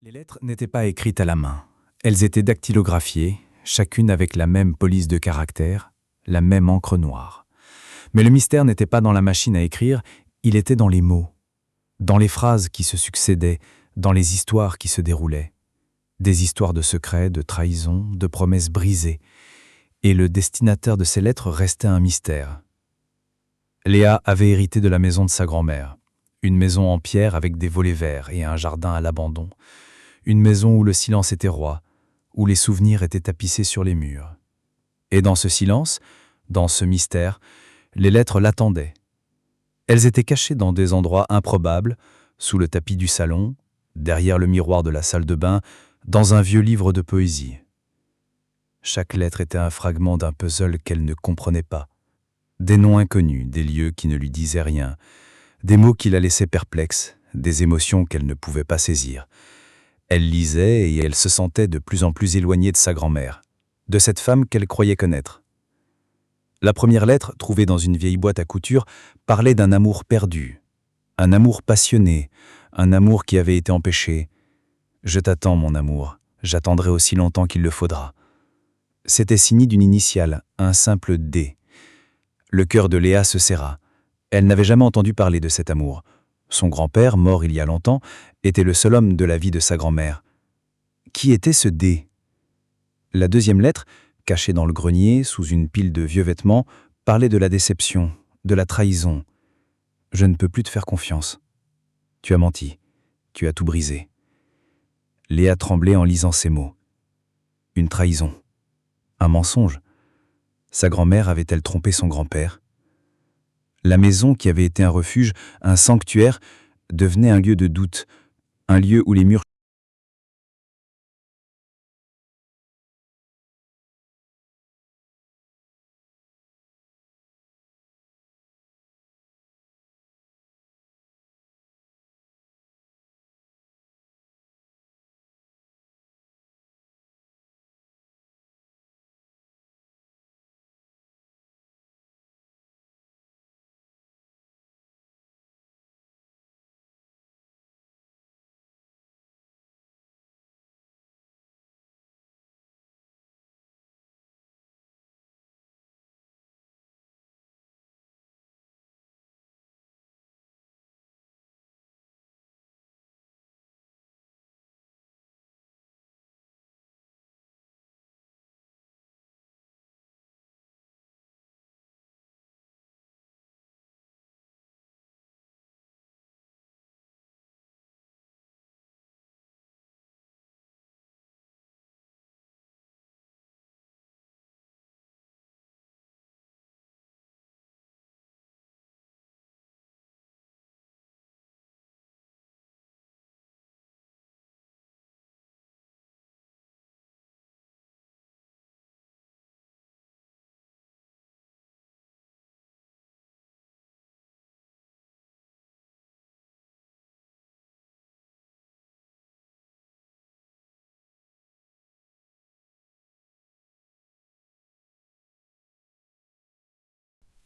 Les lettres n'étaient pas écrites à la main. Elles étaient dactylographiées, chacune avec la même police de caractère, la même encre noire. Mais le mystère n'était pas dans la machine à écrire, il était dans les mots, dans les phrases qui se succédaient, dans les histoires qui se déroulaient. Des histoires de secrets, de trahisons, de promesses brisées. Et le destinataire de ces lettres restait un mystère. Léa avait hérité de la maison de sa grand-mère. Une maison en pierre avec des volets verts et un jardin à l'abandon. Une maison où le silence était roi, où les souvenirs étaient tapissés sur les murs. Et dans ce silence, dans ce mystère, les lettres l'attendaient. Elles étaient cachées dans des endroits improbables, sous le tapis du salon, derrière le miroir de la salle de bain, dans un vieux livre de poésie. Chaque lettre était un fragment d'un puzzle qu'elle ne comprenait pas. Des noms inconnus, des lieux qui ne lui disaient rien, des mots qui la laissaient perplexe, des émotions qu'elle ne pouvait pas saisir. Elle lisait et elle se sentait de plus en plus éloignée de sa grand-mère, de cette femme qu'elle croyait connaître. La première lettre, trouvée dans une vieille boîte à couture, parlait d'un amour perdu, un amour passionné, un amour qui avait été empêché. « Je t'attends, mon amour, j'attendrai aussi longtemps qu'il le faudra. » C'était signé d'une initiale, un simple D. Le cœur de Léa se serra. Elle n'avait jamais entendu parler de cet amour. Son grand-père, mort il y a longtemps, était le seul homme de la vie de sa grand-mère. Qui était ce D? La deuxième lettre, cachée dans le grenier, sous une pile de vieux vêtements, parlait de la déception, de la trahison. « Je ne peux plus te faire confiance. Tu as menti. Tu as tout brisé. » Léa tremblait en lisant ces mots. Une trahison. Un mensonge. Sa grand-mère avait-elle trompé son grand-père? La maison qui avait été un refuge, un sanctuaire, devenait un lieu de doute, un lieu où les murs...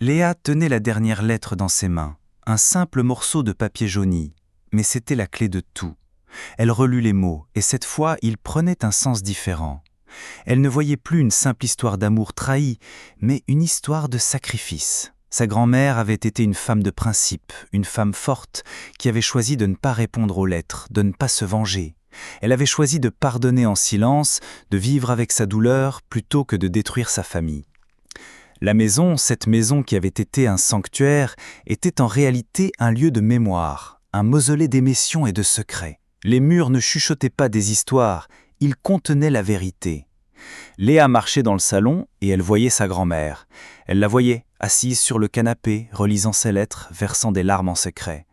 Léa tenait la dernière lettre dans ses mains, un simple morceau de papier jauni, mais c'était la clé de tout. Elle relut les mots, et cette fois, ils prenaient un sens différent. Elle ne voyait plus une simple histoire d'amour trahi, mais une histoire de sacrifice. Sa grand-mère avait été une femme de principe, une femme forte, qui avait choisi de ne pas répondre aux lettres, de ne pas se venger. Elle avait choisi de pardonner en silence, de vivre avec sa douleur, plutôt que de détruire sa famille. La maison, cette maison qui avait été un sanctuaire, était en réalité un lieu de mémoire, un mausolée d'émotions et de secrets. Les murs ne chuchotaient pas des histoires, ils contenaient la vérité. Léa marchait dans le salon et elle voyait sa grand-mère. Elle la voyait, assise sur le canapé, relisant ses lettres, versant des larmes en secret.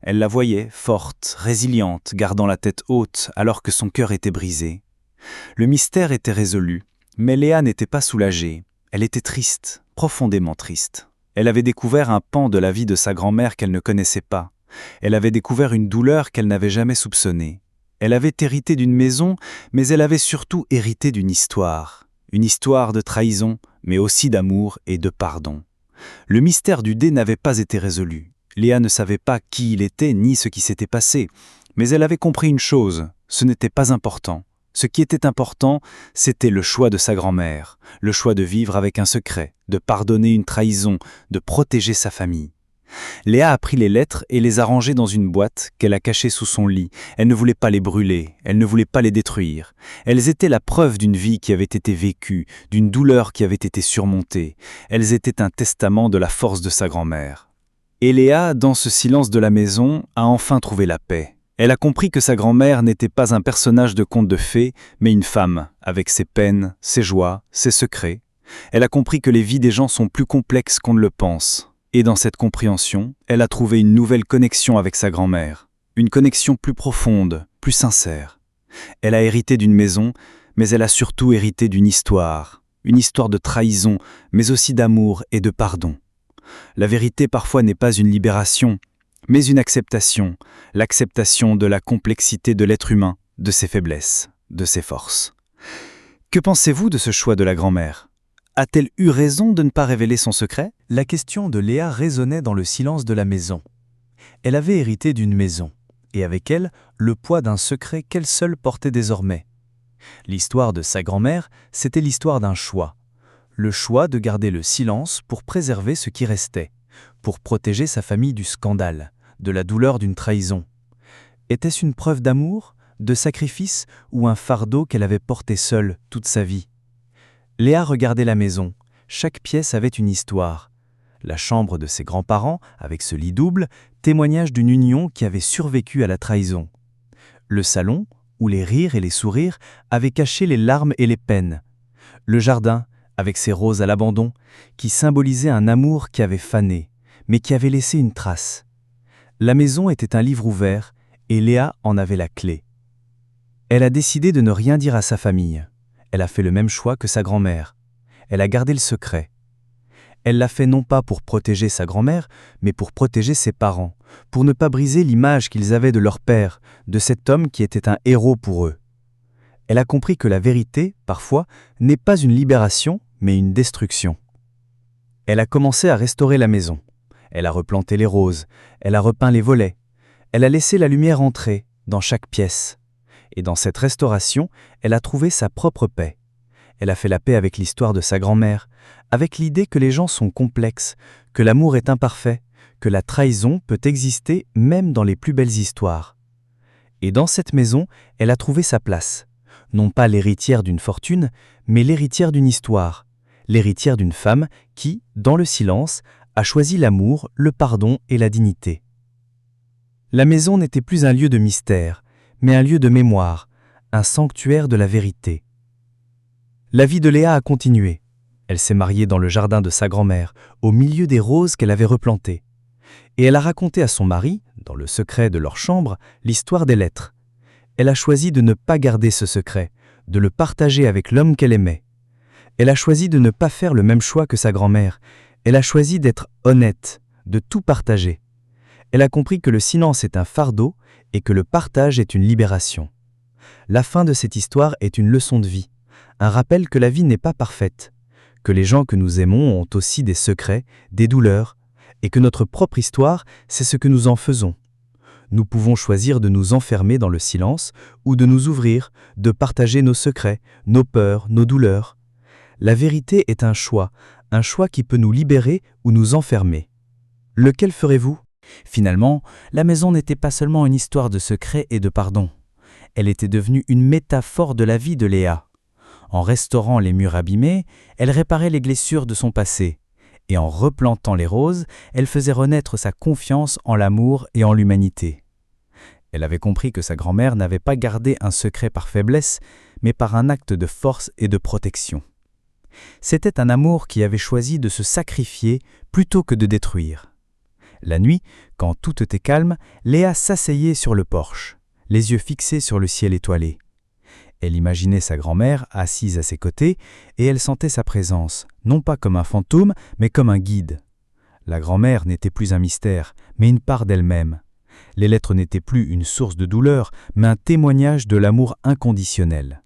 Elle la voyait, forte, résiliente, gardant la tête haute alors que son cœur était brisé. Le mystère était résolu, mais Léa n'était pas soulagée. Elle était triste, profondément triste. Elle avait découvert un pan de la vie de sa grand-mère qu'elle ne connaissait pas. Elle avait découvert une douleur qu'elle n'avait jamais soupçonnée. Elle avait hérité d'une maison, mais elle avait surtout hérité d'une histoire. Une histoire de trahison, mais aussi d'amour et de pardon. Le mystère du dé n'avait pas été résolu. Léa ne savait pas qui il était ni ce qui s'était passé. Mais elle avait compris une chose, ce n'était pas important. Ce qui était important, c'était le choix de sa grand-mère, le choix de vivre avec un secret, de pardonner une trahison, de protéger sa famille. Léa a pris les lettres et les a rangées dans une boîte qu'elle a cachée sous son lit. Elle ne voulait pas les brûler, elle ne voulait pas les détruire. Elles étaient la preuve d'une vie qui avait été vécue, d'une douleur qui avait été surmontée. Elles étaient un testament de la force de sa grand-mère. Et Léa, dans ce silence de la maison, a enfin trouvé la paix. Elle a compris que sa grand-mère n'était pas un personnage de conte de fées, mais une femme, avec ses peines, ses joies, ses secrets. Elle a compris que les vies des gens sont plus complexes qu'on ne le pense. Et dans cette compréhension, elle a trouvé une nouvelle connexion avec sa grand-mère. Une connexion plus profonde, plus sincère. Elle a hérité d'une maison, mais elle a surtout hérité d'une histoire. Une histoire de trahison, mais aussi d'amour et de pardon. La vérité parfois n'est pas une libération, mais une acceptation. L'acceptation de la complexité de l'être humain, de ses faiblesses, de ses forces. Que pensez-vous de ce choix de la grand-mère ? A-t-elle eu raison de ne pas révéler son secret ? La question de Léa résonnait dans le silence de la maison. Elle avait hérité d'une maison, et avec elle, le poids d'un secret qu'elle seule portait désormais. L'histoire de sa grand-mère, c'était l'histoire d'un choix. Le choix de garder le silence pour préserver ce qui restait, pour protéger sa famille du scandale, de la douleur d'une trahison. Était-ce une preuve d'amour, de sacrifice ou un fardeau qu'elle avait porté seule toute sa vie ? Léa regardait la maison. Chaque pièce avait une histoire. La chambre de ses grands-parents, avec ce lit double, témoignage d'une union qui avait survécu à la trahison. Le salon, où les rires et les sourires avaient caché les larmes et les peines. Le jardin, avec ses roses à l'abandon, qui symbolisaient un amour qui avait fané, mais qui avait laissé une trace. La maison était un livre ouvert, et Léa en avait la clé. Elle a décidé de ne rien dire à sa famille. Elle a fait le même choix que sa grand-mère. Elle a gardé le secret. Elle l'a fait non pas pour protéger sa grand-mère, mais pour protéger ses parents, pour ne pas briser l'image qu'ils avaient de leur père, de cet homme qui était un héros pour eux. Elle a compris que la vérité, parfois, n'est pas une libération, mais une destruction. Elle a commencé à restaurer la maison. Elle a replanté les roses, elle a repeint les volets, elle a laissé la lumière entrer dans chaque pièce. Et dans cette restauration, elle a trouvé sa propre paix. Elle a fait la paix avec l'histoire de sa grand-mère, avec l'idée que les gens sont complexes, que l'amour est imparfait, que la trahison peut exister même dans les plus belles histoires. Et dans cette maison, elle a trouvé sa place. Non pas l'héritière d'une fortune, mais l'héritière d'une histoire. L'héritière d'une femme qui, dans le silence, a choisi l'amour, le pardon et la dignité. La maison n'était plus un lieu de mystère, mais un lieu de mémoire, un sanctuaire de la vérité. La vie de Léa a continué. Elle s'est mariée dans le jardin de sa grand-mère, au milieu des roses qu'elle avait replantées. Et elle a raconté à son mari, dans le secret de leur chambre, l'histoire des lettres. Elle a choisi de ne pas garder ce secret, de le partager avec l'homme qu'elle aimait. Elle a choisi de ne pas faire le même choix que sa grand-mère. Elle a choisi d'être honnête, de tout partager. Elle a compris que le silence est un fardeau et que le partage est une libération. La fin de cette histoire est une leçon de vie, un rappel que la vie n'est pas parfaite, que les gens que nous aimons ont aussi des secrets, des douleurs, et que notre propre histoire, c'est ce que nous en faisons. Nous pouvons choisir de nous enfermer dans le silence ou de nous ouvrir, de partager nos secrets, nos peurs, nos douleurs. La vérité est un choix qui peut nous libérer ou nous enfermer. Lequel ferez-vous ? Finalement, la maison n'était pas seulement une histoire de secrets et de pardon. Elle était devenue une métaphore de la vie de Léa. En restaurant les murs abîmés, elle réparait les blessures de son passé. Et en replantant les roses, elle faisait renaître sa confiance en l'amour et en l'humanité. Elle avait compris que sa grand-mère n'avait pas gardé un secret par faiblesse, mais par un acte de force et de protection. C'était un amour qui avait choisi de se sacrifier plutôt que de détruire. La nuit, quand tout était calme, Léa s'asseyait sur le porche, les yeux fixés sur le ciel étoilé. Elle imaginait sa grand-mère assise à ses côtés et elle sentait sa présence, non pas comme un fantôme, mais comme un guide. La grand-mère n'était plus un mystère, mais une part d'elle-même. Les lettres n'étaient plus une source de douleur, mais un témoignage de l'amour inconditionnel.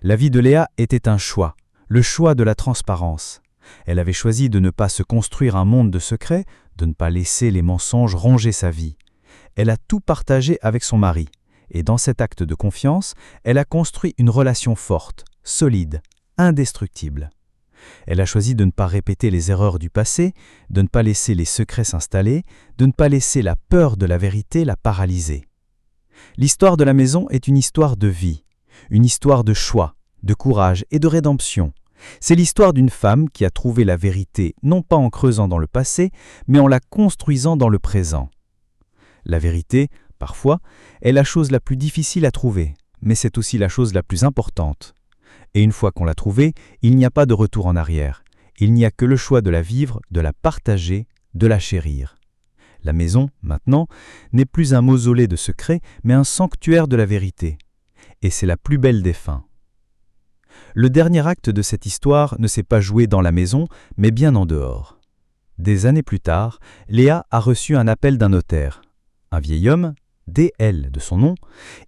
La vie de Léa était un choix, le choix de la transparence. Elle avait choisi de ne pas se construire un monde de secrets, de ne pas laisser les mensonges ronger sa vie. Elle a tout partagé avec son mari. Et dans cet acte de confiance, elle a construit une relation forte, solide, indestructible. Elle a choisi de ne pas répéter les erreurs du passé, de ne pas laisser les secrets s'installer, de ne pas laisser la peur de la vérité la paralyser. L'histoire de la maison est une histoire de vie, une histoire de choix, de courage et de rédemption. C'est l'histoire d'une femme qui a trouvé la vérité non pas en creusant dans le passé, mais en la construisant dans le présent. La vérité, parfois, est la chose la plus difficile à trouver, mais c'est aussi la chose la plus importante. Et une fois qu'on l'a trouvée, il n'y a pas de retour en arrière. Il n'y a que le choix de la vivre, de la partager, de la chérir. La maison, maintenant, n'est plus un mausolée de secrets, mais un sanctuaire de la vérité. Et c'est la plus belle des fins. Le dernier acte de cette histoire ne s'est pas joué dans la maison, mais bien en dehors. Des années plus tard, Léa a reçu un appel d'un notaire. Un vieil homme, D.L. de son nom,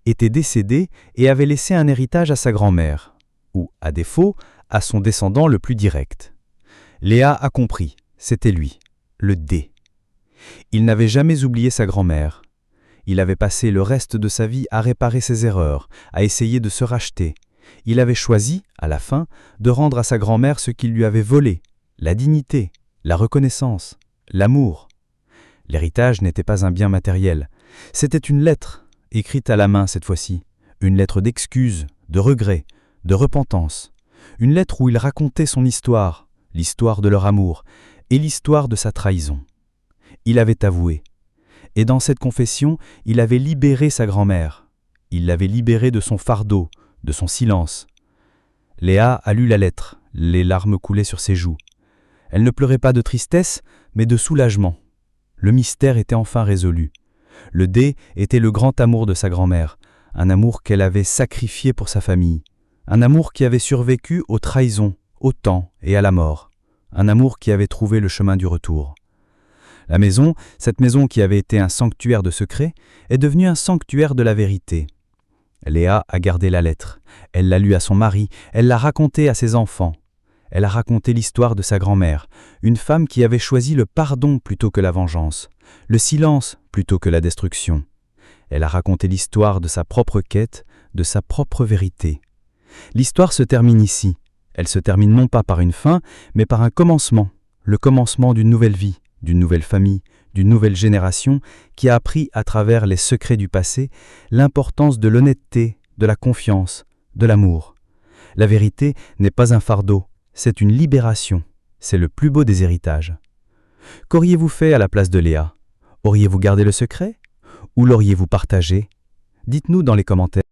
était décédé et avait laissé un héritage à sa grand-mère, ou, à défaut, à son descendant le plus direct. Léa a compris, c'était lui, le D. Il n'avait jamais oublié sa grand-mère. Il avait passé le reste de sa vie à réparer ses erreurs, à essayer de se racheter. Il avait choisi, à la fin, de rendre à sa grand-mère ce qu'il lui avait volé, la dignité, la reconnaissance, l'amour. L'héritage n'était pas un bien matériel, c'était une lettre, écrite à la main cette fois-ci, une lettre d'excuse, de regret, de repentance, une lettre où il racontait son histoire, l'histoire de leur amour et l'histoire de sa trahison. Il avait avoué, et dans cette confession, il avait libéré sa grand-mère, il l'avait libérée de son fardeau, de son silence. Léa a lu la lettre, les larmes coulaient sur ses joues. Elle ne pleurait pas de tristesse, mais de soulagement. Le mystère était enfin résolu. Le D était le grand amour de sa grand-mère, un amour qu'elle avait sacrifié pour sa famille, un amour qui avait survécu aux trahisons, au temps et à la mort, un amour qui avait trouvé le chemin du retour. La maison, cette maison qui avait été un sanctuaire de secrets, est devenue un sanctuaire de la vérité. Léa a gardé la lettre, elle l'a lue à son mari, elle l'a racontée à ses enfants. Elle a raconté l'histoire de sa grand-mère, une femme qui avait choisi le pardon plutôt que la vengeance, le silence plutôt que la destruction. Elle a raconté l'histoire de sa propre quête, de sa propre vérité. L'histoire se termine ici. Elle se termine non pas par une fin, mais par un commencement, le commencement d'une nouvelle vie, d'une nouvelle famille, d'une nouvelle génération qui a appris à travers les secrets du passé l'importance de l'honnêteté, de la confiance, de l'amour. La vérité n'est pas un fardeau, c'est une libération, c'est le plus beau des héritages. Qu'auriez-vous fait à la place de Léa? Auriez-vous gardé le secret? Ou l'auriez-vous partagé? Dites-nous dans les commentaires.